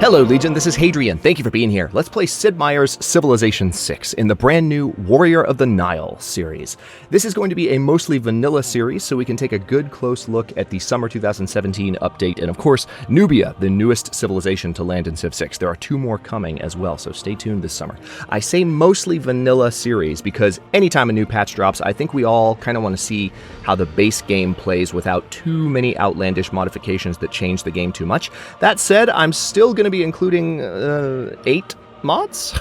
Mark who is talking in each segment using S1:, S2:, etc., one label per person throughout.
S1: Hello, Legion. This is Hadrian. Thank you for being here. Let's play Sid Meier's Civilization 6 in the brand new Warrior of the Nile series. This is going to be a mostly vanilla series, so we can take a good close look at the summer 2017 update, and of course, Nubia, the newest civilization to land in Civ 6. There are 2 more coming as well, so stay tuned this summer. I say mostly vanilla series because anytime a new patch drops, I think we all kind of want to see how the base game plays without too many outlandish modifications that change the game too much. That said, I'm still going to be including 8 mods,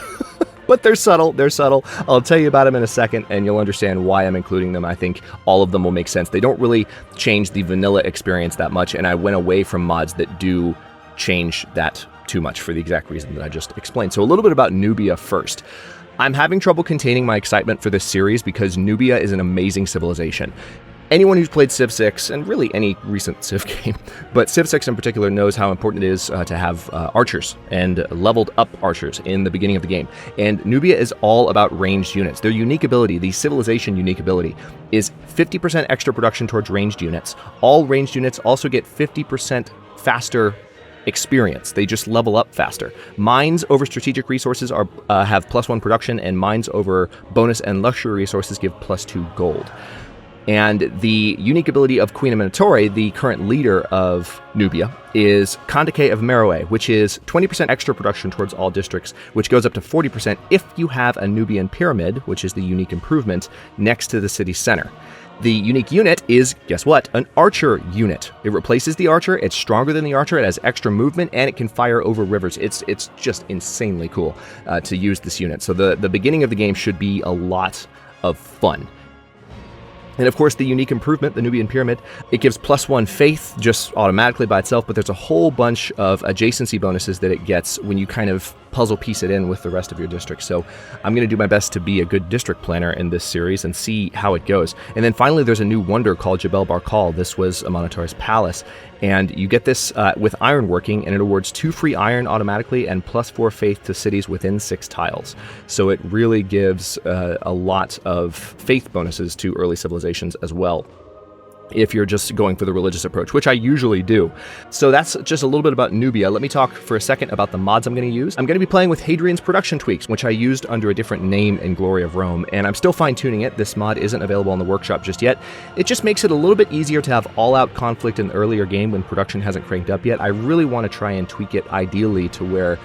S1: but they're subtle. I'll tell you about them in a second, and you'll understand why I'm including them. I think all of them will make sense. They don't really change the vanilla experience that much, and I went away from mods that do change that too much for the exact reason that I just explained. So a little bit about Nubia first. I'm having trouble containing my excitement for this series because Nubia is an amazing civilization. Anyone who's played Civ 6, and really any recent Civ game, but Civ 6 in particular knows how important it is to have archers and leveled up archers in the beginning of the game. And Nubia is all about ranged units. Their unique ability, the civilization unique ability, is 50% extra production towards ranged units. All ranged units also get 50% faster experience. They just level up faster. Mines over strategic resources have +1 production, and mines over bonus and luxury resources give +2 gold. And the unique ability of Queen Amanitore, the current leader of Nubia, is Kandake of Meroe, which is 20% extra production towards all districts, which goes up to 40% if you have a Nubian pyramid, which is the unique improvement, next to the city center. The unique unit is, guess what, an archer unit. It replaces the archer, it's stronger than the archer, it has extra movement, and it can fire over rivers. It's just insanely cool to use this unit. So the beginning of the game should be a lot of fun. And of course, the unique improvement, the Nubian pyramid, it gives +1 faith just automatically by itself, but there's a whole bunch of adjacency bonuses that it gets when you kind of puzzle piece it in with the rest of your district. So I'm going to do my best to be a good district planner in this series and see how it goes. And then finally, there's a new wonder called Jebel Barkal. This was Amanitore's palace. And you get this with iron working, and it awards 2 free iron automatically and +4 faith to cities within 6 tiles. So it really gives a lot of faith bonuses to early civilizations as well, if you're just going for the religious approach, which I usually do. So that's just a little bit about Nubia. Let me talk for a second about the mods I'm going to use. I'm going to be playing with Hadrian's production tweaks, which I used under a different name in Glory of Rome, and I'm still fine-tuning it. This mod isn't available in the workshop just yet. It just makes it a little bit easier to have all-out conflict in the earlier game when production hasn't cranked up yet. I really want to try and tweak it ideally to where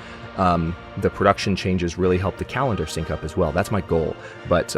S1: the production changes really help the calendar sync up as well. That's my goal. But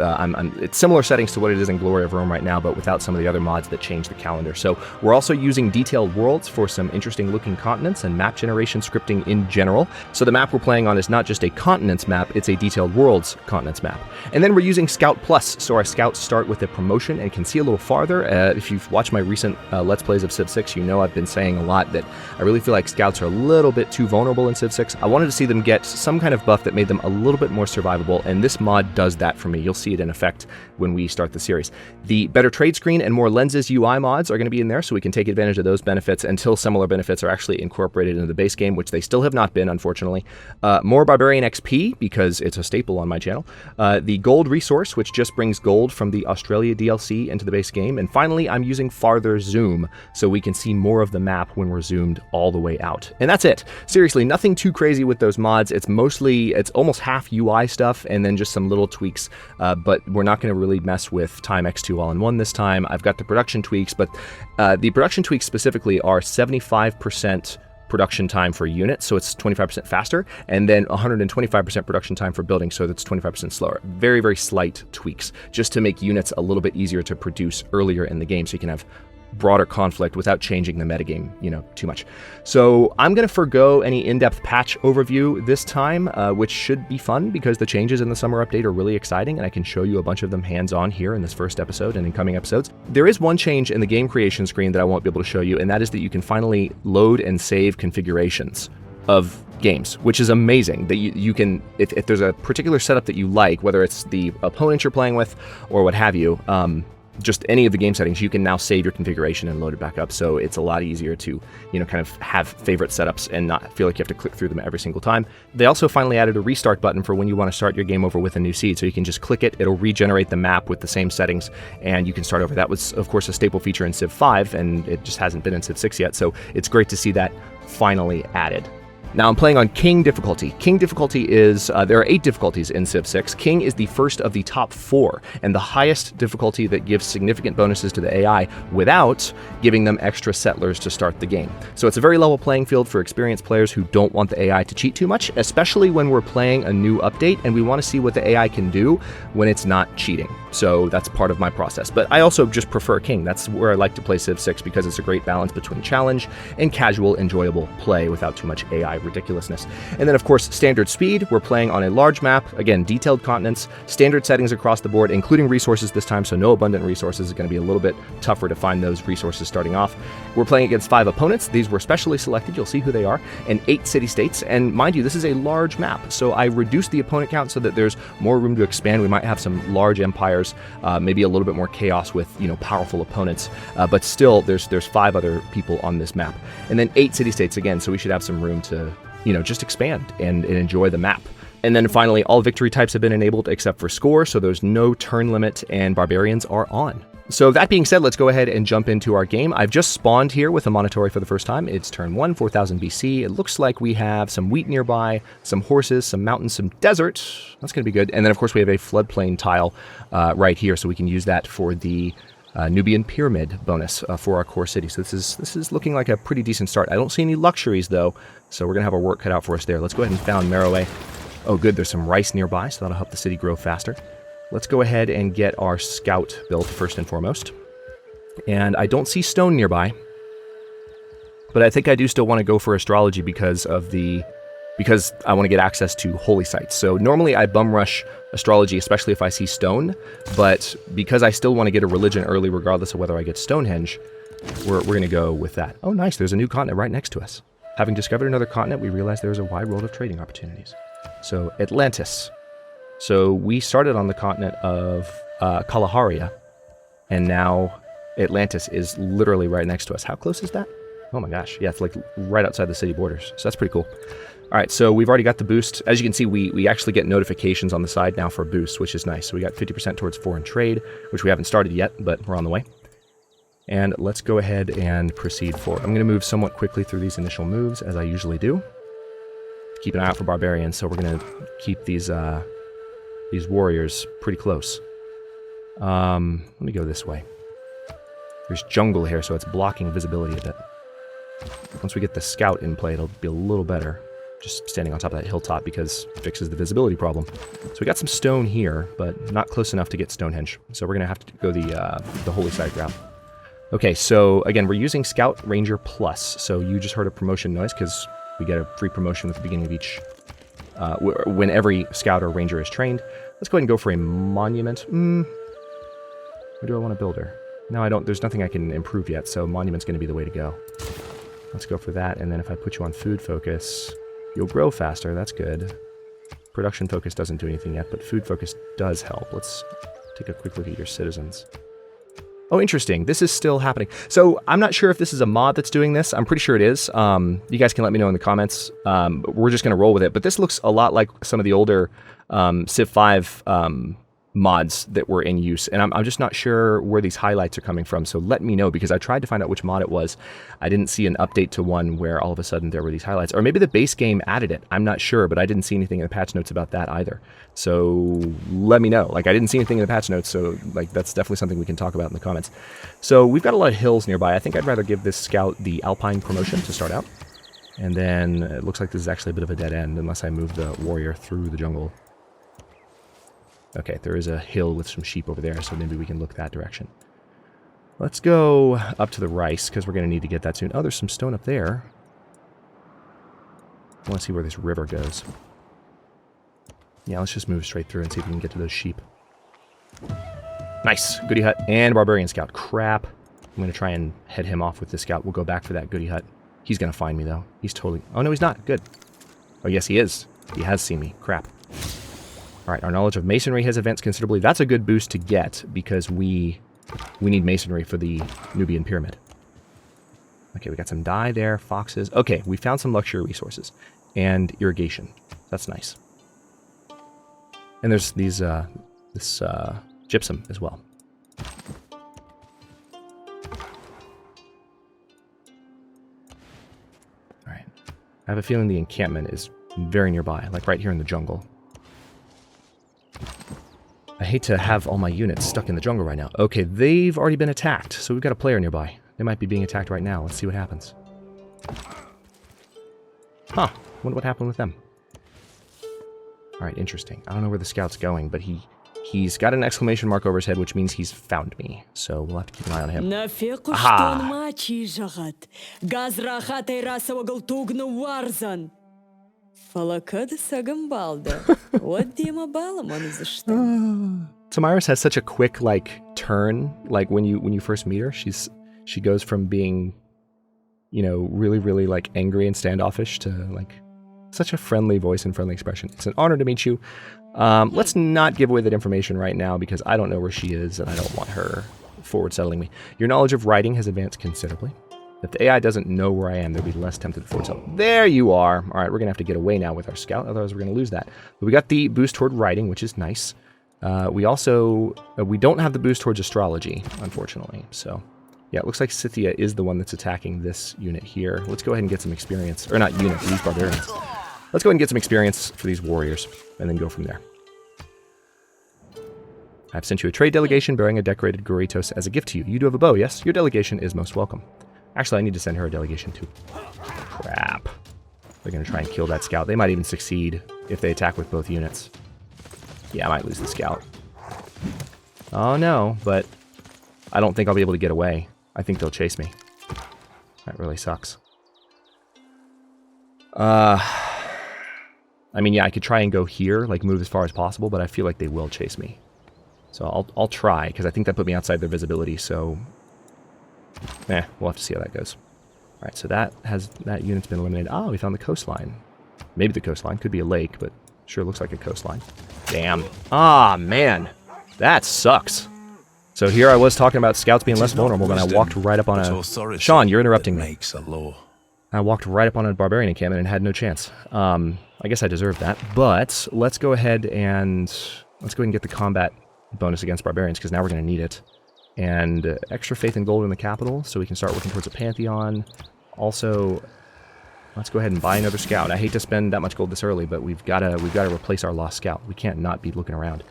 S1: it's similar settings to what it is in Glory of Rome right now, but without some of the other mods that change the calendar. So we're also using detailed worlds for some interesting looking continents and map generation scripting in general. So the map we're playing on is not just a continents map, it's a detailed worlds continents map. And then we're using Scout Plus, so our scouts start with a promotion and can see a little farther. If you've watched my recent Let's Plays of Civ 6, you know I've been saying a lot that I really feel like scouts are a little bit too vulnerable in Civ 6. I wanted to see them get some kind of buff that made them a little bit more survivable, and this mod does that for me. You'll see it in effect when we start the series. The better trade screen and more lenses UI mods are going to be in there, so we can take advantage of those benefits until similar benefits are actually incorporated into the base game, which they still have not been, unfortunately. More Barbarian XP, because it's a staple on my channel. The gold resource, which just brings gold from the Australia DLC into the base game. And finally, I'm using farther zoom, so we can see more of the map when we're zoomed all the way out. And that's it. Seriously, nothing too crazy with those mods. It's almost half UI stuff and then just some little tweaks, but we're not going to really mess with Time X2 all-in-one this time. I've got the production tweaks, but the production tweaks specifically are 75% production time for units, so it's 25% faster, and then 125% production time for building, so that's 25% slower. Very, very slight tweaks, just to make units a little bit easier to produce earlier in the game, so you can have broader conflict without changing the metagame, too much. So I'm going to forgo any in-depth patch overview this time, which should be fun because the changes in the summer update are really exciting, and I can show you a bunch of them hands-on here in this first episode and in coming episodes. There is one change in the game creation screen that I won't be able to show you, and that is that you can finally load and save configurations of games, which is amazing. That you can, if there's a particular setup that you like, whether it's the opponent you're playing with or what have you, just any of the game settings, you can now save your configuration and load it back up. So it's a lot easier to, kind of have favorite setups and not feel like you have to click through them every single time. They also finally added a restart button for when you want to start your game over with a new seed. So you can just click it, it'll regenerate the map with the same settings, and you can start over. That was, of course, a staple feature in Civ 5, and it just hasn't been in Civ 6 yet. So it's great to see that finally added. Now I'm playing on King difficulty. King difficulty is, there are 8 difficulties in Civ 6. King is the first of the top 4, and the highest difficulty that gives significant bonuses to the AI without giving them extra settlers to start the game. So it's a very level playing field for experienced players who don't want the AI to cheat too much, especially when we're playing a new update and we want to see what the AI can do when it's not cheating. So that's part of my process. But I also just prefer King. That's where I like to play Civ 6 because it's a great balance between challenge and casual, enjoyable play without too much AI ridiculousness. And then, of course, standard speed. We're playing on a large map. Again, detailed continents, standard settings across the board, including resources this time, so no abundant resources. Is going to be a little bit tougher to find those resources starting off. We're playing against 5 opponents. These were specially selected. You'll see who they are. And 8 city-states. And mind you, this is a large map, so I reduced the opponent count so that there's more room to expand. We might have some large empires, maybe a little bit more chaos with, powerful opponents, but still there's 5 other people on this map. And then 8 city-states again, so we should have some room to, just expand and enjoy the map. And then finally, all victory types have been enabled except for score, so there's no turn limit, and barbarians are on. So that being said, let's go ahead and jump into our game. I've just spawned here with Amanitore for the first time. It's turn 1, 4000 BC. It looks like we have some wheat nearby, some horses, some mountains, some desert. That's going to be good. And then, of course, we have a floodplain tile right here, so we can use that for the Nubian pyramid bonus for our core city. So this is looking like a pretty decent start. I don't see any luxuries, though, so we're going to have our work cut out for us there. Let's go ahead and found Meroe. Oh, good. There's some rice nearby, so that'll help the city grow faster. Let's go ahead and get our scout built first and foremost. And I don't see stone nearby, but I think I do still want to go for astrology because I want to get access to holy sites. So normally I bum rush astrology, especially if I see stone, but because I still want to get a religion early regardless of whether I get Stonehenge, we're going to go with that. Oh, nice. There's a new continent right next to us. Having discovered another continent, we realize there's a wide world of trading opportunities. So Atlantis. So we started on the continent of Kalaharia, and now Atlantis is literally right next to us. How close is that? Oh my gosh, yeah, it's like right outside the city borders, so that's pretty cool. All right, so we've already got the boost. As you can see, we actually get notifications on the side now for boosts, which is nice. So we got 50% towards foreign trade, which we haven't started yet, but we're on the way. And let's go ahead and proceed forward. I'm going to move somewhat quickly through these initial moves, as I usually do. Keep an eye out for barbarians, so we're going to keep these warriors pretty close. Let me go this way. There's jungle here, so it's blocking visibility a bit. Once we get the scout in play, it'll be a little better. Just standing on top of that hilltop because it fixes the visibility problem. So we got some stone here, but not close enough to get Stonehenge. So we're going to have to go the holy site route. Okay, so again, we're using Scout Ranger Plus. So you just heard a promotion noise because we get a free promotion at the beginning of each when every scout or ranger is trained. Let's go ahead and go for a monument. Where do I want to build her? No, I don't. There's nothing I can improve yet, so monument's going to be the way to go. Let's go for that, and then if I put you on food focus, you'll grow faster. That's good. Production focus doesn't do anything yet, but food focus does help. Let's take a quick look at your citizens. Oh, interesting. This is still happening. So I'm not sure if this is a mod that's doing this. I'm pretty sure it is. You guys can let me know in the comments. We're just going to roll with it. But this looks a lot like some of the older Civ 5 mods that were in use. And I'm just not sure where these highlights are coming from. So let me know, because I tried to find out which mod it was. I didn't see an update to one where all of a sudden there were these highlights. Or maybe the base game added it. I'm not sure, but I didn't see anything in the patch notes about that either. So let me know. Like, I didn't see anything in the patch notes, so like that's definitely something we can talk about in the comments. So we've got a lot of hills nearby. I think I'd rather give this scout the Alpine promotion to start out. And then it looks like this is actually a bit of a dead end unless I move the warrior through the jungle. Okay, there is a hill with some sheep over there, so maybe we can look that direction. Let's go up to the rice, because we're going to need to get that soon. Oh, there's some stone up there. I want to see where this river goes. Yeah, let's just move straight through and see if we can get to those sheep. Nice! Goody hut and barbarian scout. Crap. I'm going to try and head him off with the scout. We'll go back for that goody hut. He's going to find me, though. He's totally... Oh, no, he's not. Good. Oh, yes, he is. He has seen me. Crap. Alright, our knowledge of masonry has advanced considerably. That's a good boost to get, because we need masonry for the Nubian pyramid. Okay, we got some dye there, foxes. Okay, we found some luxury resources. And irrigation. That's nice. And there's these, this gypsum as well. Alright. I have a feeling the encampment is very nearby, like right here in the jungle. I hate to have all my units stuck in the jungle right now. Okay, they've already been attacked, so we've got a player nearby. They might be being attacked right now. Let's see what happens. Huh. Wonder what happened with them. Alright, interesting. I don't know where the scout's going, but he's got an exclamation mark over his head, which means he's found me. So we'll have to keep an eye on him. Aha! Tamiris has such a quick, like, turn. Like, when you first meet her, she goes from being, you know, really, really, like, angry and standoffish to, like, such a friendly voice and friendly expression. It's an honor to meet you. Let's not give away that information right now because I don't know where she is and I don't want her forward settling me. Your knowledge of writing has advanced considerably. If the AI doesn't know where I am, they'll be less tempted to forward settle. There you are. All right, we're going to have to get away now with our scout, otherwise we're going to lose that. But we got the boost toward writing, which is nice. We also, we don't have the boost towards astrology, unfortunately. So, yeah, it looks like Scythia is the one that's attacking this unit here. Let's go ahead and get some experience. Or not unit, these barbarians. Let's go ahead and get some experience for these warriors, and then go from there. I've sent you a trade delegation bearing a decorated Goritos as a gift to you. You do have a bow, yes? Your delegation is most welcome. Actually, I need to send her a delegation too. Crap. They're going to try and kill that scout. They might even succeed if they attack with both units. Yeah, I might lose the scout. Oh no, but I don't think I'll be able to get away. I think they'll chase me. That really sucks. I mean, yeah, I could try and go here, like move as far as possible, but I feel like they will chase me. So I'll try, because I think that put me outside their visibility, so... we'll have to see how that goes. Alright, so that unit's been eliminated. Oh, we found the coastline. Maybe the coastline. Could be a lake, but sure looks like a coastline. Damn. Ah, man. That sucks. So here I was talking about scouts being less vulnerable, and I walked right up on a... Sean, you're interrupting me. I walked right up on a barbarian encampment and had no chance. I guess I deserved that, but let's go ahead and get the combat bonus against barbarians, because now we're going to need it. And extra faith and gold in the capital, so we can start working towards a pantheon. Also, let's go ahead and buy another scout. I hate to spend that much gold this early, but we've got to replace our lost scout. We can't not be looking around.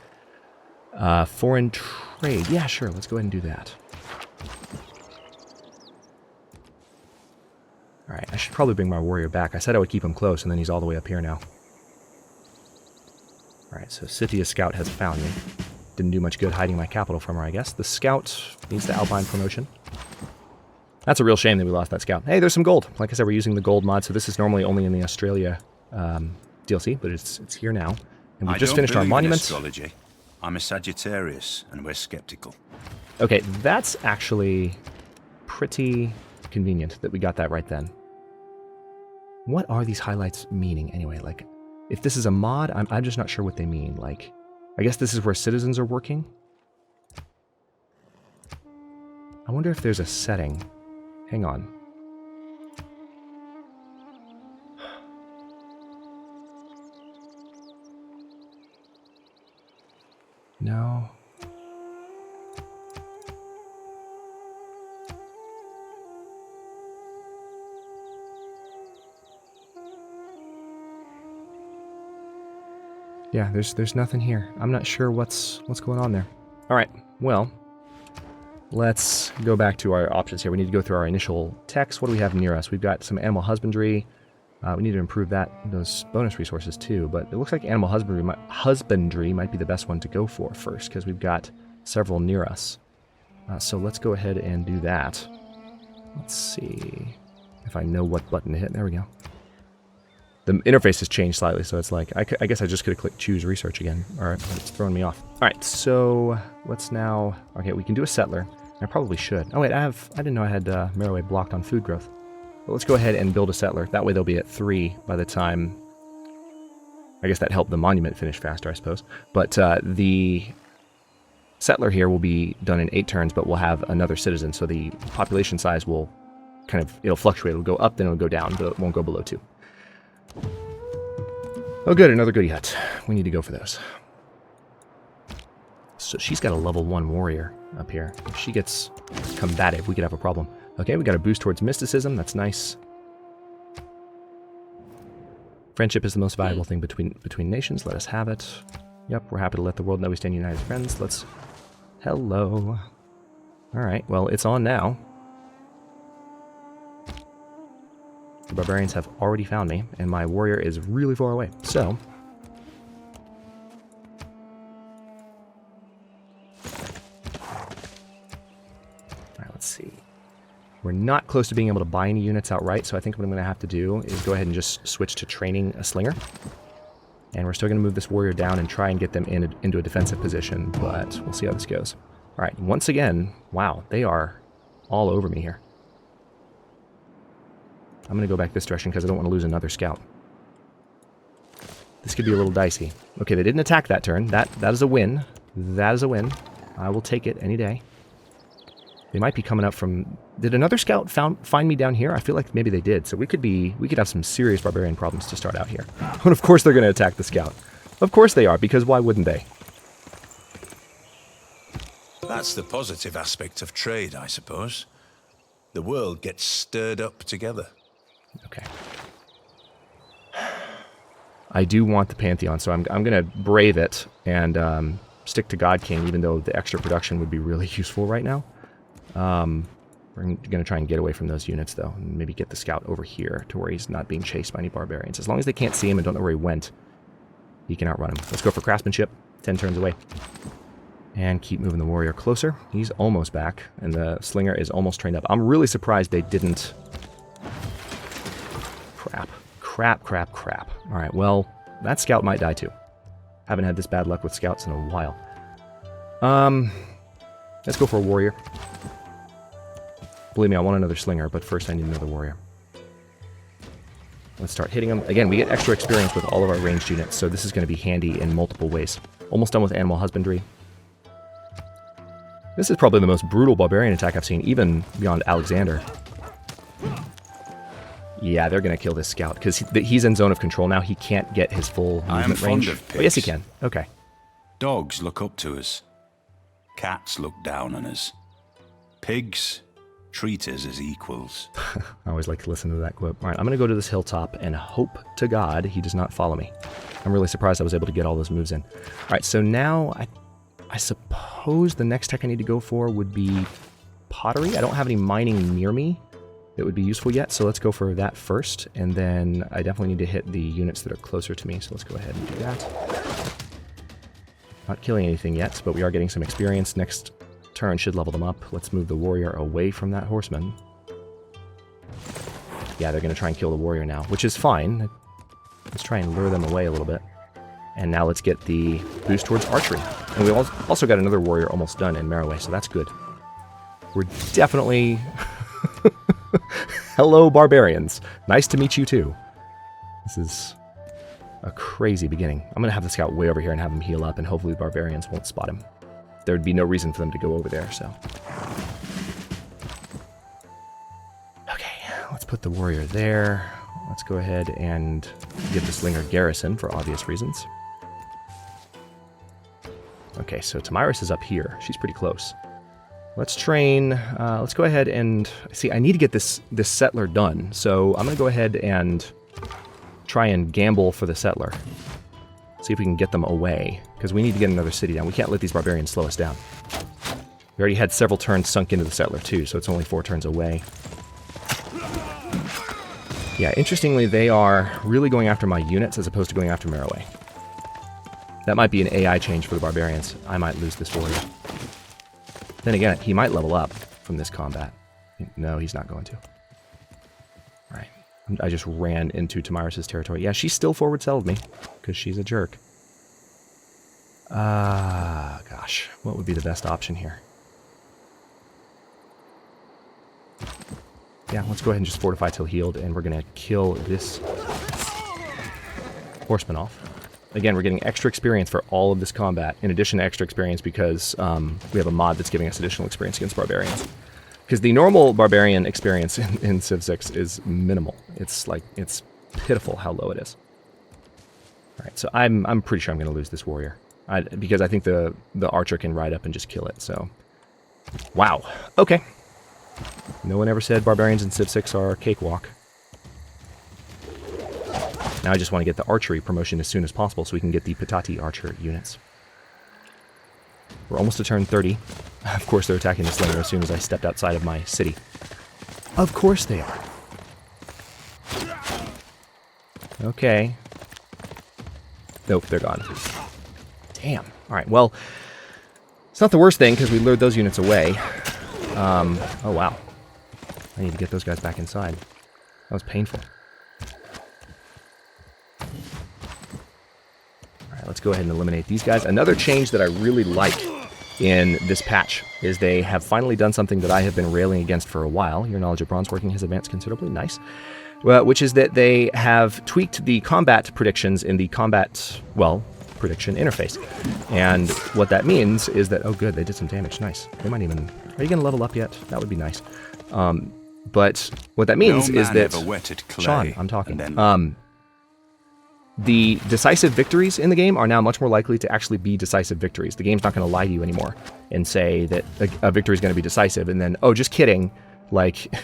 S1: Foreign trade. Yeah, sure. Let's go ahead and do that. All right. I should probably bring my warrior back. I said I would keep him close, and then he's all the way up here now. All right. So Scythia's scout has found me. Didn't do much good hiding my capital from her, I guess. The scout needs the Alpine promotion. That's a real shame that we lost that scout. Hey, there's some gold. Like I said, we're using the gold mod, so this is normally only in the Australia DLC, but it's here now. And we've just finished our monument.
S2: Astrology. I'm a Sagittarius, and we're skeptical.
S1: Okay, that's actually pretty convenient that we got that right then. What are these highlights meaning anyway? Like, if this is a mod, I'm just not sure what they mean. Like, I guess this is where citizens are working. I wonder if there's a setting. Hang on. No. Yeah, there's nothing here. I'm not sure what's going on there. All right, well, let's go back to our options here. We need to go through our initial text. What do we have near us? We've got some animal husbandry. We need to improve those bonus resources too, but it looks like animal husbandry might be the best one to go for first, because we've got several near us. So let's go ahead and do that. Let's see if I know what button to hit. There we go. The interface has changed slightly, so it's like, I guess I just could have clicked choose research again. All right, it's throwing me off. All right, so let's now, okay, we can do a settler. I probably should. Oh wait, I didn't know I had Meroe blocked on food growth. But let's go ahead and build a settler. That way they'll be at 3 by the time, I guess that helped the monument finish faster, I suppose. But the settler here will be done in 8 turns, but we'll have another citizen, so the population size will kind of, it'll fluctuate. It'll go up, then it'll go down, but it won't go below 2. Oh good, another goodie hut. We need to go for those. So she's got a level 1 warrior up here. If she gets combative, we could have a problem. Okay, we got a boost towards mysticism. That's nice. Friendship is the most valuable thing between nations. Let us have it. Yep, we're happy to let the world know we stand united as friends. Let's... Hello. Alright, well, it's on now. The barbarians have already found me, and my warrior is really far away. So... Alright, let's see. We're not close to being able to buy any units outright, so I think what I'm going to have to do is go ahead and just switch to training a slinger. And we're still going to move this warrior down and try and get them into a defensive position, but we'll see how this goes. Alright, once again, wow, they are all over me here. I'm going to go back this direction because I don't want to lose another scout. This could be a little dicey. Okay, they didn't attack that turn. That is a win. That is a win. I will take it any day. They might be coming up from... Did another scout find me down here? I feel like maybe they did. So we could have some serious barbarian problems to start out here. And of course they're going to attack the scout. Of course they are, because why wouldn't they?
S2: That's the positive aspect of trade, I suppose. The world gets stirred up together.
S1: Okay. I do want the Pantheon, so I'm going to brave it and stick to God King, even though the extra production would be really useful right now. We're going to try and get away from those units, though, and maybe get the scout over here to where he's not being chased by any barbarians. As long as they can't see him and don't know where he went, he can outrun him. Let's go for craftsmanship, 10 turns away. And keep moving the warrior closer. He's almost back, and the slinger is almost trained up. I'm really surprised they didn't... Crap. Alright, well, that scout might die too. Haven't had this bad luck with scouts in a while. Let's go for a warrior. Believe me, I want another slinger, but first I need another warrior. Let's start hitting them. Again, we get extra experience with all of our ranged units, so this is going to be handy in multiple ways. Almost done with animal husbandry. This is probably the most brutal barbarian attack I've seen, even beyond Alexander. Yeah, they're going to kill this scout, because he's in zone of control now. He can't get his full movement range. Oh, yes, he can. Okay.
S2: Dogs look up to us. Cats look down on us. Pigs treat us as equals.
S1: I always like to listen to that quote. All right, I'm going to go to this hilltop and hope to God he does not follow me. I'm really surprised I was able to get all those moves in. All right, so now I suppose the next tech I need to go for would be pottery. I don't have any mining near me that would be useful yet, so let's go for that first. And then I definitely need to hit the units that are closer to me, so let's go ahead and do that. Not killing anything yet, but we are getting some experience. Next turn should level them up. Let's move the warrior away from that horseman. Yeah, they're going to try and kill the warrior now, which is fine. Let's try and lure them away a little bit. And now let's get the boost towards archery. And we also got another warrior almost done in Merowe, so that's good. We're definitely... Hello, barbarians. Nice to meet you, too. This is a crazy beginning. I'm going to have the scout way over here and have him heal up, and hopefully the barbarians won't spot him. There would be no reason for them to go over there, so... Okay, let's put the warrior there. Let's go ahead and get the slinger garrison for obvious reasons. Okay, so Tamiris is up here. She's pretty close. Let's train. Let's go ahead and... See, I need to get this settler done, so I'm going to go ahead and try and gamble for the settler. See if we can get them away, because we need to get another city down. We can't let these barbarians slow us down. We already had several turns sunk into the settler, too, so it's only 4 turns away. Yeah, interestingly, they are really going after my units as opposed to going after Merowe. That might be an AI change for the barbarians. I might lose this warrior. Then again, he might level up from this combat. No, he's not going to. Alright. I just ran into Tamiris' territory. Yeah, she still forward settled me, because she's a jerk. Gosh. What would be the best option here? Yeah, let's go ahead and just fortify till healed, and we're going to kill this horseman off. Again, we're getting extra experience for all of this combat, in addition to extra experience because we have a mod that's giving us additional experience against barbarians. Because the normal barbarian experience in Civ 6 is minimal. It's pitiful how low it is. Alright, so I'm pretty sure I'm going to lose this warrior. Because I think the archer can ride up and just kill it, so... Wow. Okay. No one ever said barbarians in Civ 6 are a cakewalk. Now I just want to get the archery promotion as soon as possible so we can get the Patati archer units. We're almost to turn 30. Of course they're attacking the slinger as soon as I stepped outside of my city. Of course they are. Okay. Nope, they're gone. Damn. Alright, well, it's not the worst thing because we lured those units away. Oh wow. I need to get those guys back inside. That was painful. Alright, let's go ahead and eliminate these guys. Another change that I really like in this patch is they have finally done something that I have been railing against for a while. Your knowledge of bronze working has advanced considerably. Nice. Which is that they have tweaked the combat predictions in the combat, well, prediction interface. And what that means is that, oh good, they did some damage. Nice. They might even, are you going to level up yet? That would be nice. But what that means is that, Sean, I'm talking. The decisive victories in the game are now much more likely to actually be decisive victories. The game's not going to lie to you anymore and say that a victory is going to be decisive and then, oh, just kidding. Like,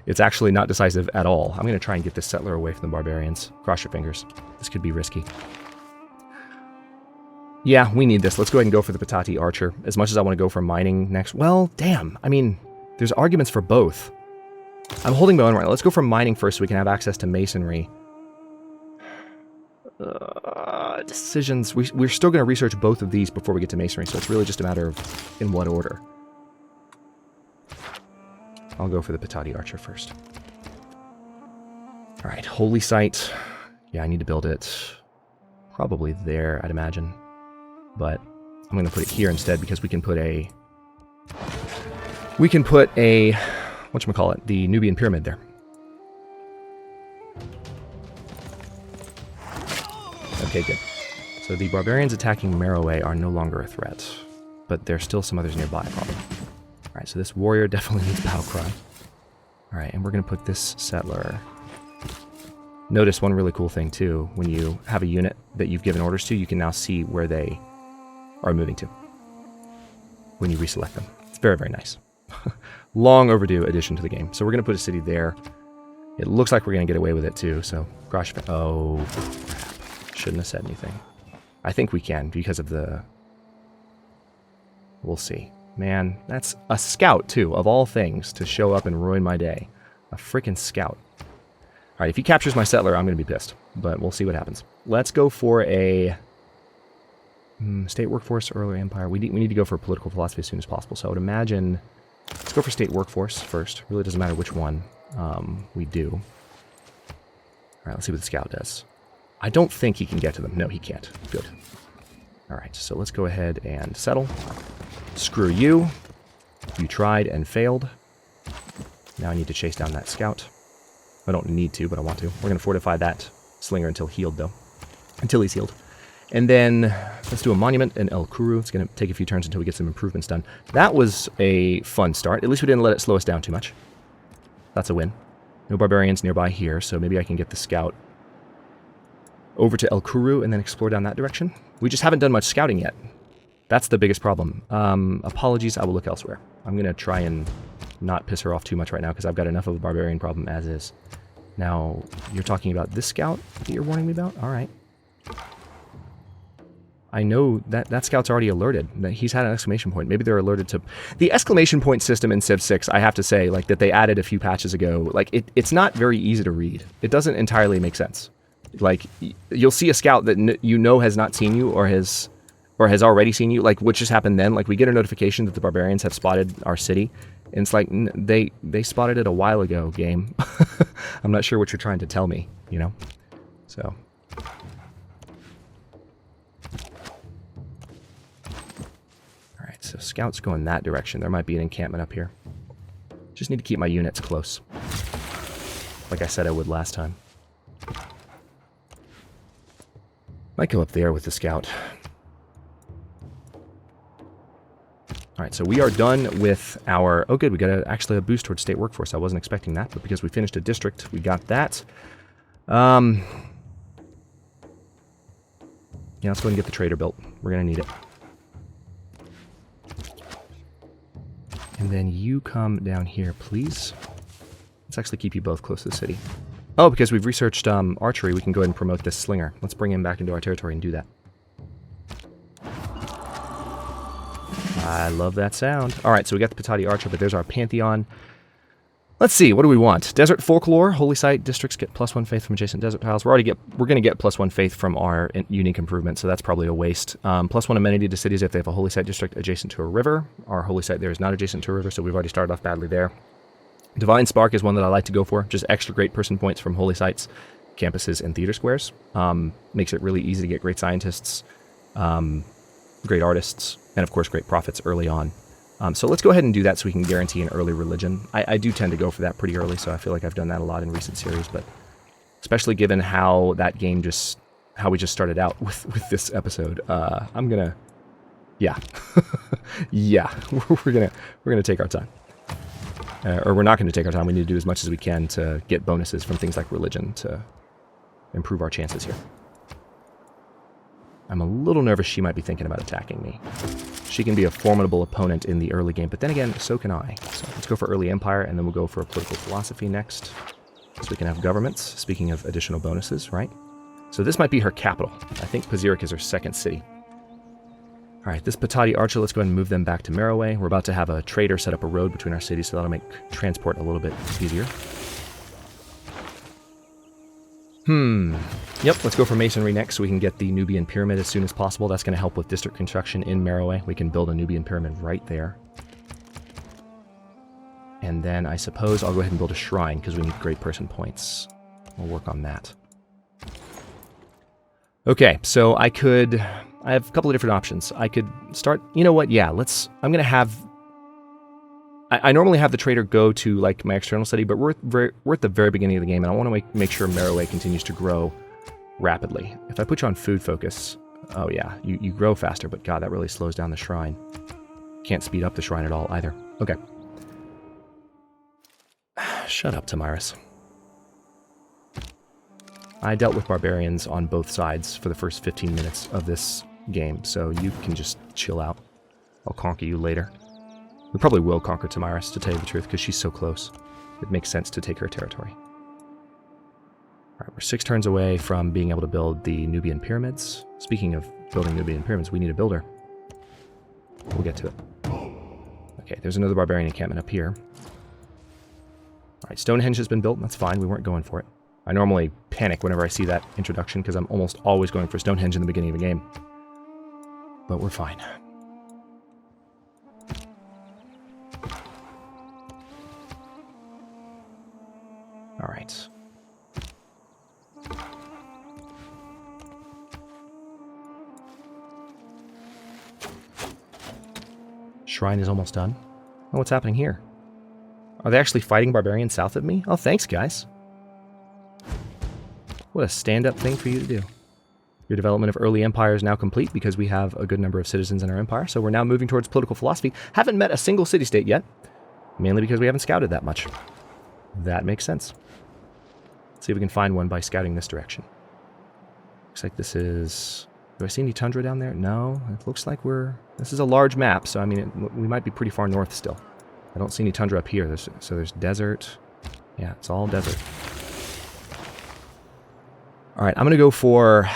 S1: it's actually not decisive at all. I'm going to try and get this settler away from the barbarians. Cross your fingers. This could be risky. Yeah, we need this. Let's go ahead and go for the Patati archer. As much as I want to go for mining next. Well, damn. I mean, there's arguments for both. I'm holding my own right now. Let's go for mining first so we can have access to masonry. Decisions. We're still going to research both of these before we get to masonry, so it's really just a matter of in what order. I'll go for the Patati archer first. Alright, holy site. Yeah, I need to build it probably there, I'd imagine. But I'm going to put it here instead because we can put a... whatchamacallit, the Nubian pyramid there. Okay, good. So the barbarians attacking Meroe are no longer a threat, but there's still some others nearby, probably. Alright, so this warrior definitely needs battle cry. Alright, and we're going to put this settler... Notice one really cool thing, too. When you have a unit that you've given orders to, you can now see where they are moving to when you reselect them. It's very, very nice. Long overdue addition to the game. So we're going to put a city there. It looks like we're going to get away with it, too, so... Oh, crap. Shouldn't have said anything. I think we can, because of the... We'll see. Man, that's a scout, too, of all things, to show up and ruin my day. A freaking scout. Alright, if he captures my settler, I'm going to be pissed. But we'll see what happens. Let's go for a... state workforce, earlier empire. We need to go for political philosophy as soon as possible. So I would imagine... Let's go for state workforce first. Really doesn't matter which one we do. Alright, let's see what the scout does. I don't think he can get to them. No, he can't. Good. Alright, so let's go ahead and settle. Screw you. You tried and failed. Now I need to chase down that scout. I don't need to, but I want to. We're going to fortify that slinger until healed, though. Until he's healed. And then let's do a monument in El Kuru. It's going to take a few turns until we get some improvements done. That was a fun start. At least we didn't let it slow us down too much. That's a win. No barbarians nearby here, so maybe I can get the scout over to El Kuru and then explore down that direction. We just haven't done much scouting yet. That's the biggest problem. Apologies, I will look elsewhere. I'm going to try and not piss her off too much right now because I've got enough of a barbarian problem as is. Now, you're talking about this scout that you're warning me about? Alright. I know that scout's already alerted. That he's had an exclamation point. Maybe they're alerted to... The exclamation point system in Civ 6, I have to say, like, that they added a few patches ago, like, it's not very easy to read. It doesn't entirely make sense. Like, you'll see a scout that you know has not seen you or has already seen you, like, what just happened then. Like, we get a notification that the barbarians have spotted our city, and it's like, they spotted it a while ago, game. I'm not sure what you're trying to tell me, you know? So... Alright, so scouts go in that direction. There might be an encampment up here. Just need to keep my units close. Like I said I would last time. Might go up there with the scout. Alright, so we are done with our... Oh good, we got actually a boost towards state workforce. I wasn't expecting that, but because we finished a district, we got that. Yeah, let's go ahead and get the trader built. We're going to need it. And then you come down here, please. Let's actually keep you both close to the city. Oh, because we've researched archery, we can go ahead and promote this slinger. Let's bring him back into our territory and do that. I love that sound. All right, so we got the Patati Archer, but there's our Pantheon. Let's see, what do we want? Desert Folklore, Holy Site districts get +1 faith from adjacent desert tiles. We're going to get +1 faith from our unique improvement, so that's probably a waste. +1 amenity to cities if they have a Holy Site district adjacent to a river. Our Holy Site there is not adjacent to a river, so we've already started off badly there. Divine Spark is one that I like to go for. Just extra great person points from Holy Sites, campuses, and theater squares. Makes it really easy to get great scientists, great artists, and of course great prophets early on. So let's go ahead and do that so we can guarantee an early religion. I do tend to go for that pretty early, so I feel like I've done that a lot in recent series, but especially given how that game how we just started out with this episode, I'm gonna, yeah, yeah, we're gonna take our time. Or we're not going to take our time. We need to do as much as we can to get bonuses from things like religion to improve our chances here. I'm a little nervous she might be thinking about attacking me. She can be a formidable opponent in the early game, but then again, so can I. So let's go for early empire, and then we'll go for a political philosophy next. So we can have governments, speaking of additional bonuses, right? So this might be her capital. I think Pazyryk is her second city. All right, this Patati Archer, let's go ahead and move them back to Merowe. We're about to have a trader set up a road between our cities, so that'll make transport a little bit easier. Yep, let's go for masonry next so we can get the Nubian pyramid as soon as possible. That's going to help with district construction in Merowe. We can build a Nubian pyramid right there. And then I suppose I'll go ahead and build a shrine because we need great person points. We'll work on that. Okay, so I have a couple of different options. I could start, you know what, yeah, I'm going to have, I normally have the trader go to like my external city, but we're at the very beginning of the game, and I want to make sure Merowe continues to grow rapidly. If I put you on food focus, oh yeah, you grow faster, but God, that really slows down the shrine. Can't speed up the shrine at all either. Okay. Shut up, Tamiris. I dealt with barbarians on both sides for the first 15 minutes of this game, so you can just chill out. I'll conquer you later. We probably will conquer Tamiris, to tell you the truth, because she's so close. It makes sense to take her territory. Alright, we're 6 turns away from being able to build the Nubian pyramids. Speaking of building Nubian pyramids, we need a builder. We'll get to it. Okay, there's another barbarian encampment up here. Alright, Stonehenge has been built. That's fine. We weren't going for it. I normally panic whenever I see that introduction because I'm almost always going for Stonehenge in the beginning of a game. But we're fine. All right. Shrine is almost done. Oh, what's happening here? Are they actually fighting barbarians south of me? Oh, thanks, guys. What a stand-up thing for you to do. Your development of early empire is now complete because we have a good number of citizens in our empire, so we're now moving towards political philosophy. Haven't met a single city-state yet, mainly because we haven't scouted that much. That makes sense. Let's see if we can find one by scouting this direction. Looks like this is... Do I see any tundra down there? No, it looks like this is a large map, so I mean, we might be pretty far north still. I don't see any tundra up here, so there's desert. Yeah, it's all desert. All right, I'm gonna go for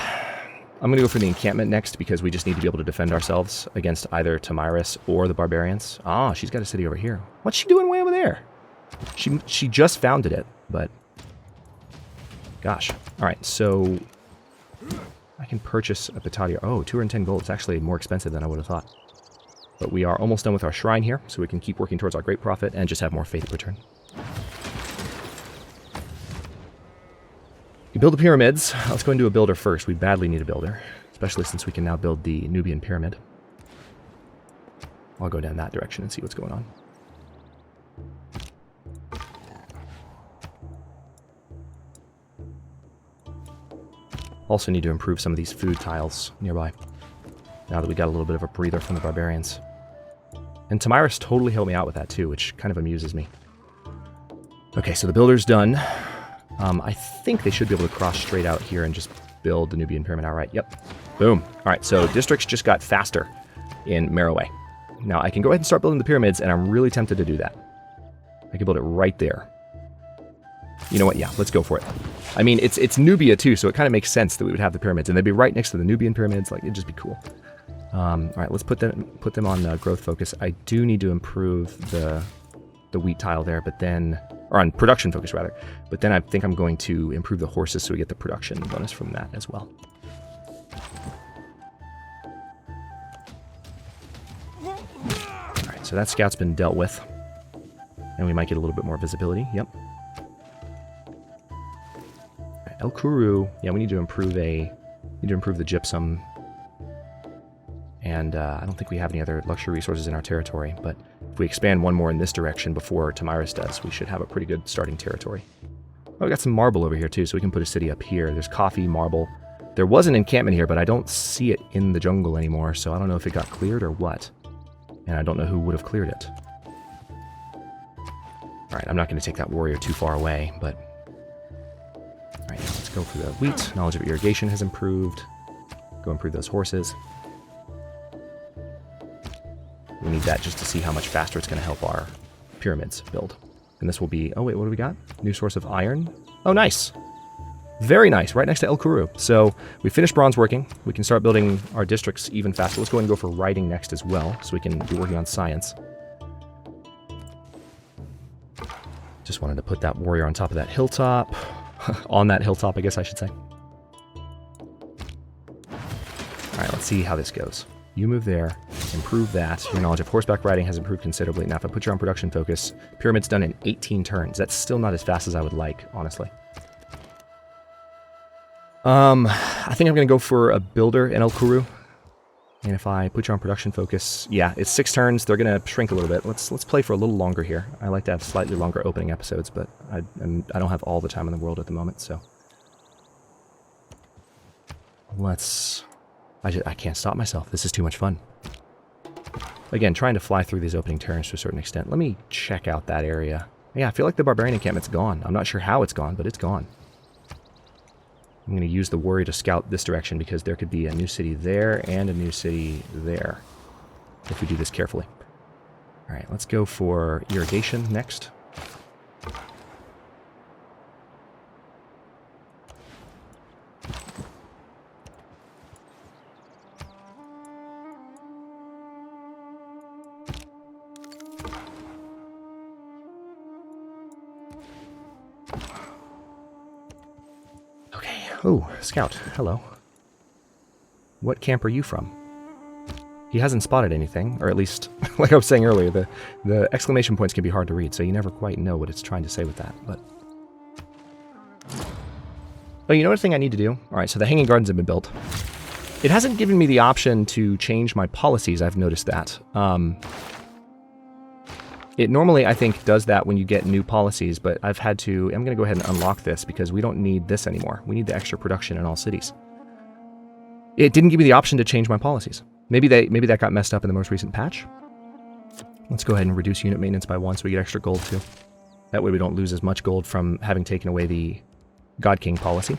S1: the encampment next because we just need to be able to defend ourselves against either Tamiris or the barbarians. Ah, she's got a city over here. What's she doing way over there? She just founded it, but gosh. All right, so I can purchase a Patati. Oh, 210 gold. It's actually more expensive than I would have thought. But we are almost done with our shrine here, so we can keep working towards our great prophet and just have more faith return. You build the pyramids. Let's go into a builder first. We badly need a builder, especially since we can now build the Nubian pyramid. I'll go down that direction and see what's going on. Also need to improve some of these food tiles nearby, now that we got a little bit of a breather from the barbarians. And Tamiris totally helped me out with that too, which kind of amuses me. Okay, so the builder's done. I think they should be able to cross straight out here and just build the Nubian pyramid outright. Yep. Boom. All right, so districts just got faster in Merowe. Now, I can go ahead and start building the pyramids, and I'm really tempted to do that. I can build it right there. You know what? Yeah, let's go for it. I mean, it's Nubia too, so it kind of makes sense that we would have the pyramids, and they'd be right next to the Nubian pyramids. Like, it'd just be cool. All right, let's put them on growth focus. I do need to improve the wheat tile there, but then, or on production focus rather. But then I think I'm going to improve the horses so we get the production bonus from that as well. All right, so that scout's been dealt with, and we might get a little bit more visibility. Yep. El Kuru, yeah, we need to improve the gypsum, and I don't think we have any other luxury resources in our territory, but if we expand one more in this direction before Tamiris does, we should have a pretty good starting territory. Oh, we got some marble over here too, so we can put a city up here. There's coffee, marble. There was an encampment here, but I don't see it in the jungle anymore, so I don't know if it got cleared or what, and I don't know who would have cleared it. All right, I'm not going to take that warrior too far away, but all right, now let's go for the wheat. Knowledge of irrigation has improved. Go improve those horses. We need that just to see how much faster it's going to help our pyramids build. And this will be... Oh, wait, what do we got? New source of iron? Oh, nice. Very nice. Right next to El Kuru. So we finished bronze working. We can start building our districts even faster. Let's go ahead and go for writing next as well, so we can be working on science. Just wanted to put that warrior on top of that hilltop. On that hilltop, I guess I should say. All right, let's see how this goes. You move there, improve that. Your knowledge of horseback riding has improved considerably. Now, if I put you on production focus, pyramid's done in 18 turns. That's still not as fast as I would like, honestly. I think I'm going to go for a builder in El Kuru. And if I put you on production focus, yeah, it's 6 turns. They're going to shrink a little bit. Let's play for a little longer here. I like to have slightly longer opening episodes, but I don't have all the time in the world at the moment, so let's... I can't stop myself. This is too much fun. Again, trying to fly through these opening turns to a certain extent. Let me check out that area. Yeah, I feel like the barbarian encampment's gone. I'm not sure how it's gone, but it's gone. I'm going to use the warrior to scout this direction because there could be a new city there and a new city there if we do this carefully. All right, let's go for irrigation next. Oh, scout. Hello. What camp are you from? He hasn't spotted anything, or at least, like I was saying earlier, the exclamation points can be hard to read, so you never quite know what it's trying to say with that, but... Oh, you know what thing I need to do? Alright, so the hanging gardens have been built. It hasn't given me the option to change my policies, I've noticed that. It normally, I think, does that when you get new policies, but I've had to... I'm going to go ahead and unlock this because we don't need this anymore. We need the extra production in all cities. It didn't give me the option to change my policies. Maybe that got messed up in the most recent patch. Let's go ahead and reduce unit maintenance by 1 so we get extra gold too. That way we don't lose as much gold from having taken away the God King policy.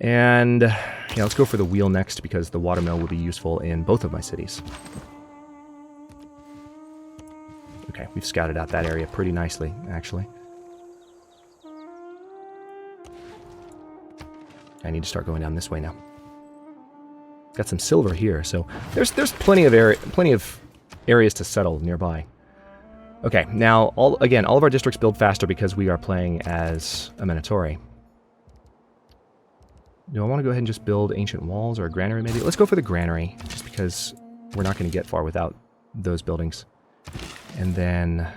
S1: And yeah, let's go for the wheel next because the watermill will be useful in both of my cities. Okay, we've scouted out that area pretty nicely, actually. I need to start going down this way now. Got some silver here, so there's plenty of areas to settle nearby. Okay, now all of our districts build faster because we are playing as Amanitore. Do I want to go ahead and just build ancient walls or a granary maybe? Let's go for the granary, just because we're not going to get far without those buildings. And then...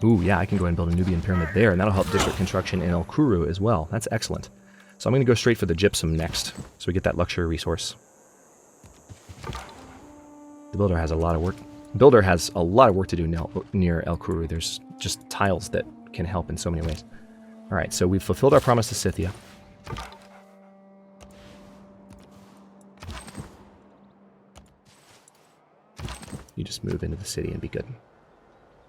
S1: Ooh, yeah, I can go ahead and build a Nubian pyramid there, and that'll help district construction in El Kuru as well. That's excellent. So I'm going to go straight for the gypsum next, so we get that luxury resource. The builder has a lot of work. Builder has a lot of work to do near El Kuru. There's just tiles that can help in so many ways. All right, so we've fulfilled our promise to Scythia. You just move into the city and be good. All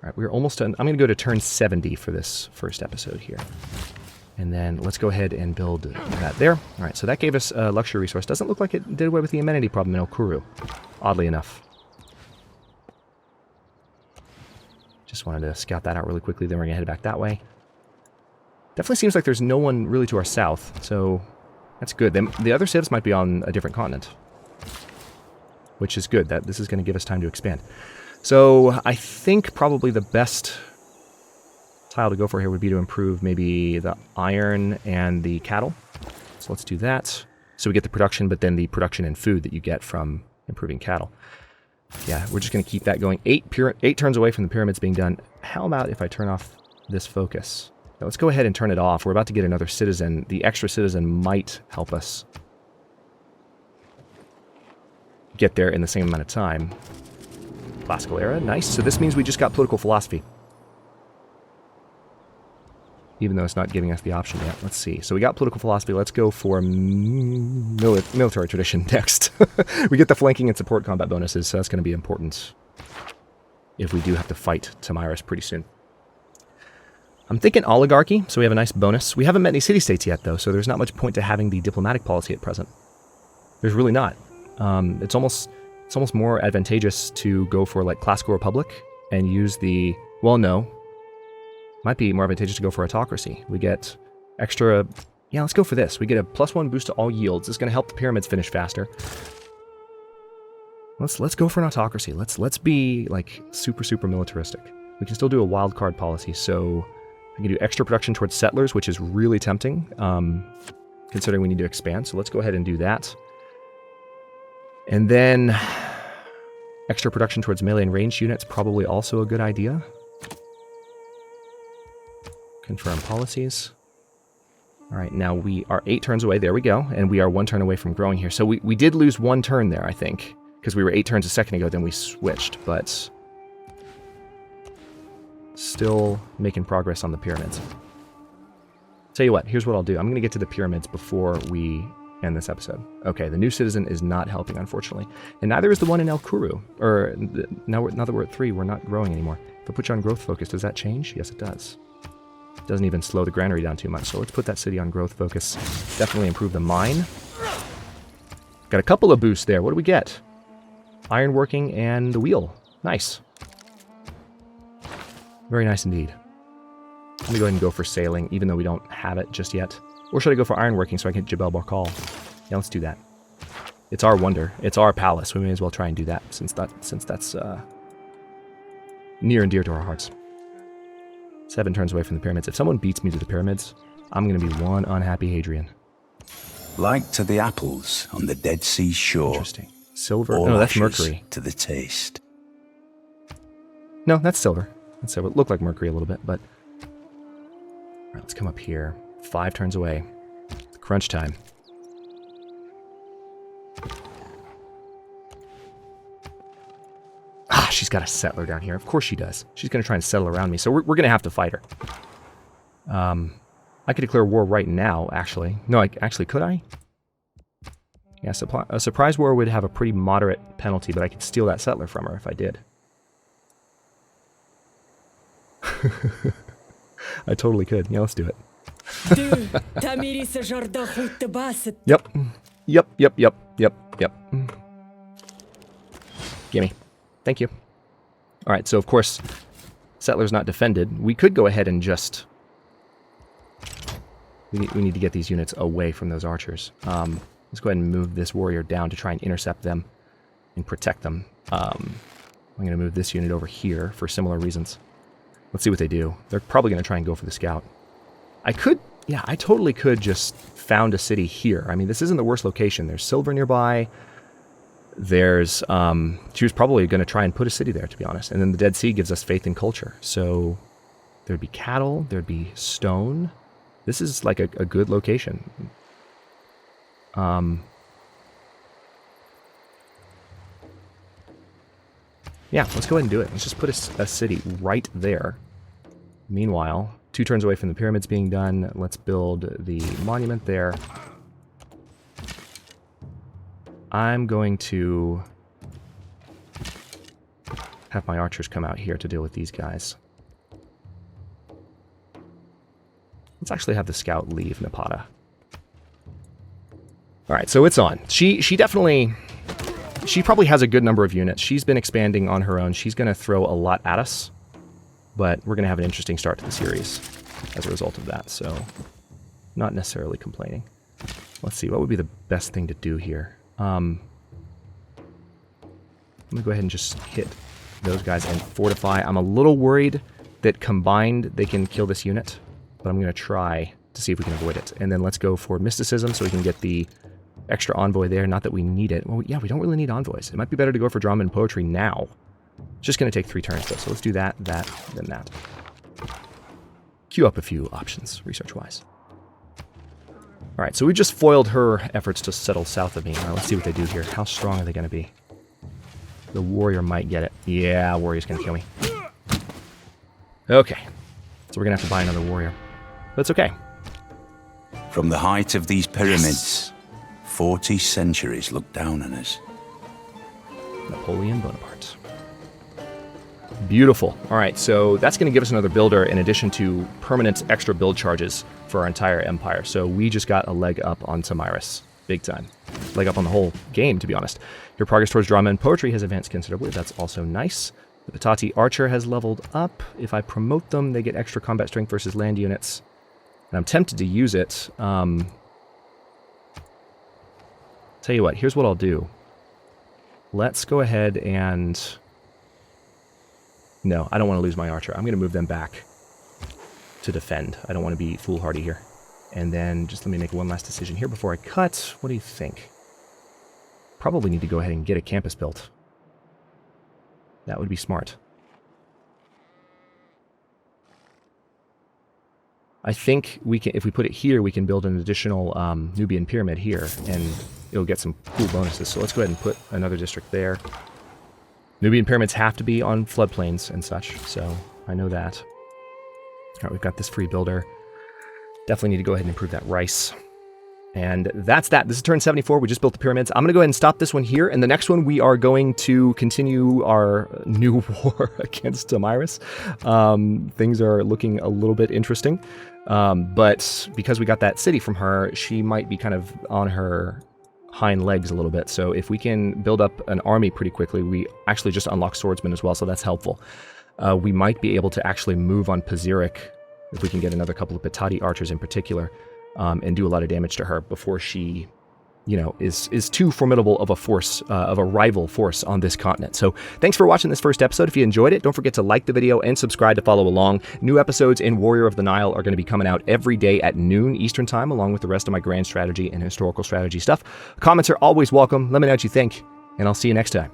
S1: right, we're almost done. I'm going to go to turn 70 for this first episode here. And then let's go ahead and build that there. All right, so that gave us a luxury resource. Doesn't look like it did away with the amenity problem in El Kuru, oddly enough. Just wanted to scout that out really quickly, then we're going to head back that way. Definitely seems like there's no one really to our south, so that's good. The other civs might be on a different continent, which is good. That this is going to give us time to expand. So I think probably the best tile to go for here would be to improve maybe the iron and the cattle. So let's do that. So we get the production, but then the production and food that you get from improving cattle. Yeah, we're just going to keep that going. 8 turns away from the pyramids being done. How about if I turn off this focus? Now let's go ahead and turn it off. We're about to get another citizen. The extra citizen might help us get there in the same amount of time. Classical era, nice. So this means we just got political philosophy. Even though it's not giving us the option yet. Let's see. So we got political philosophy. Let's go for military tradition next. We get the flanking and support combat bonuses, so that's going to be important if we do have to fight Tamiris pretty soon. I'm thinking oligarchy, so we have a nice bonus. We haven't met any city-states yet, though, so there's not much point to having the diplomatic policy at present. There's really not. It's almost more advantageous to go for, like, classical republic and use the... Well, no. Might be more advantageous to go for autocracy. We get extra... Yeah, let's go for this. We get a +1 boost to all yields. It's going to help the pyramids finish faster. Let's go for an autocracy. Let's be, like, super militaristic. We can still do a wild card policy, so I can do extra production towards settlers, which is really tempting, considering we need to expand. So let's go ahead and do that. And then extra production towards melee and ranged units, probably also a good idea. Confirm policies. All right, now we are 8 turns away. There we go. And we are 1 turn away from growing here. So we did lose 1 turn there, I think, because we were 8 turns a second ago, then we switched, but still making progress on the pyramids. Tell you what, here's what I'll do. I'm going to get to the pyramids before we end this episode. Okay, the new citizen is not helping, unfortunately. And neither is the one in El Kuru. Or, now that we're at 3, we're not growing anymore. If I put you on growth focus, does that change? Yes, it does. Doesn't even slow the granary down too much, so let's put that city on growth focus. Definitely improve the mine. Got a couple of boosts there. What do we get? Ironworking and the wheel. Nice. Very nice indeed. Let me go ahead and go for sailing, even though we don't have it just yet. Or should I go for ironworking so I can get Jebel Barkal? Yeah, let's do that. It's our wonder. It's our palace. We may as well try and do that, since that's near and dear to our hearts. 7 turns away from the pyramids. If someone beats me to the pyramids, I'm going to be one unhappy Hadrian.
S2: Like to the apples on the Dead Sea shore.
S1: Interesting. Silver?
S2: All
S1: No, that's
S2: ashes
S1: mercury.
S2: to the taste.
S1: No, that's silver. That's silver. It looked like mercury a little bit, but... All right, let's come up here. 5 turns away. Crunch time. Ah, she's got a settler down here. Of course she does. She's going to try and settle around me, so we're going to have to fight her. I could declare war right now, actually. No, actually, could I? Yeah, a surprise war would have a pretty moderate penalty, but I could steal that settler from her if I did. I totally could. Yeah, let's do it. Yep. Gimme. Thank you. Alright, so of course, settler's not defended. We could go ahead and just... We need to get these units away from those archers. Let's go ahead and move this warrior down to try and intercept them and protect them. I'm going to move this unit over here for similar reasons. Let's see what they do. They're probably going to try and go for the scout. I totally could just found a city here. I mean, this isn't the worst location. There's silver nearby. There's, she was probably going to try and put a city there, to be honest. And then the Dead Sea gives us faith in culture. So there'd be cattle, there'd be stone. This is like a good location. Yeah, let's go ahead and do it. Let's just put a city right there. Meanwhile, 2 turns away from the pyramids being done, let's build the monument there. I'm going to have my archers come out here to deal with these guys. Let's actually have the scout leave Napata. Alright, so it's on. She definitely... She probably has a good number of units. She's been expanding on her own. She's going to throw a lot at us. but we're going to have an interesting start to the series as a result of that, so not necessarily complaining. Let's see, what would be the best thing to do here? I'm going to go ahead and just hit those guys and fortify. I'm a little worried that combined they can kill this unit, but I'm going to try to see if we can avoid it. And then let's go for mysticism so we can get the extra envoy there. Not that we need it. Well, yeah, we don't really need envoys. It might be better to go for drama and poetry now. It's just going to take 3 turns, though. So let's do that, that, then that. Queue up a few options, research-wise. All right, so we just foiled her efforts to settle south of me. Now, let's see what they do here. How strong are they going to be? The warrior might get it. Yeah, warrior's going to kill me. Okay. So we're going to have to buy another warrior. But it's okay.
S2: From the height of these pyramids, 40 centuries look down on us.
S1: Napoleon Bonaparte. Beautiful. All right, so that's going to give us another builder in addition to permanent extra build charges for our entire empire. So we just got a leg up on Tomyris. Big time. Leg up on the whole game, to be honest. Your progress towards drama and poetry has advanced considerably. That's also nice. The Patati Archer has leveled up. If I promote them, they get extra combat strength versus land units. And I'm tempted to use it. Tell you what, here's what I'll do. Let's go ahead and... No, I don't want to lose my archer. I'm going to move them back to defend. I don't want to be foolhardy here. And then just let me make one last decision here before I cut. What do you think? Probably need to go ahead and get a campus built. That would be smart. I think we can, if we put it here, we can build an additional Nubian pyramid here, and it'll get some cool bonuses. So let's go ahead and put another district there. Nubian pyramids have to be on floodplains and such, so I know that. All right, we've got this free builder. Definitely need to go ahead and improve that rice. And that's that. This is turn 74. We just built the pyramids. I'm going to go ahead and stop this one here. And the next one, we are going to continue our new war against Tomyris. Things are looking a little bit interesting. But because we got that city from her, she might be kind of on her hind legs a little bit. So if we can build up an army pretty quickly, we actually just unlock swordsmen as well. So that's helpful. We might be able to actually move on Pazyryk if we can get another couple of Patati archers in particular. And do a lot of damage to her before she, you know, is too formidable of a force, of a rival force on this continent. So thanks for watching this first episode. If you enjoyed it, don't forget to like the video and subscribe to follow along. New episodes in Warrior of the Nile are going to be coming out every day at noon Eastern time, along with the rest of my grand strategy and historical strategy stuff. Comments are always welcome. Let me know what you think, and I'll see you next time.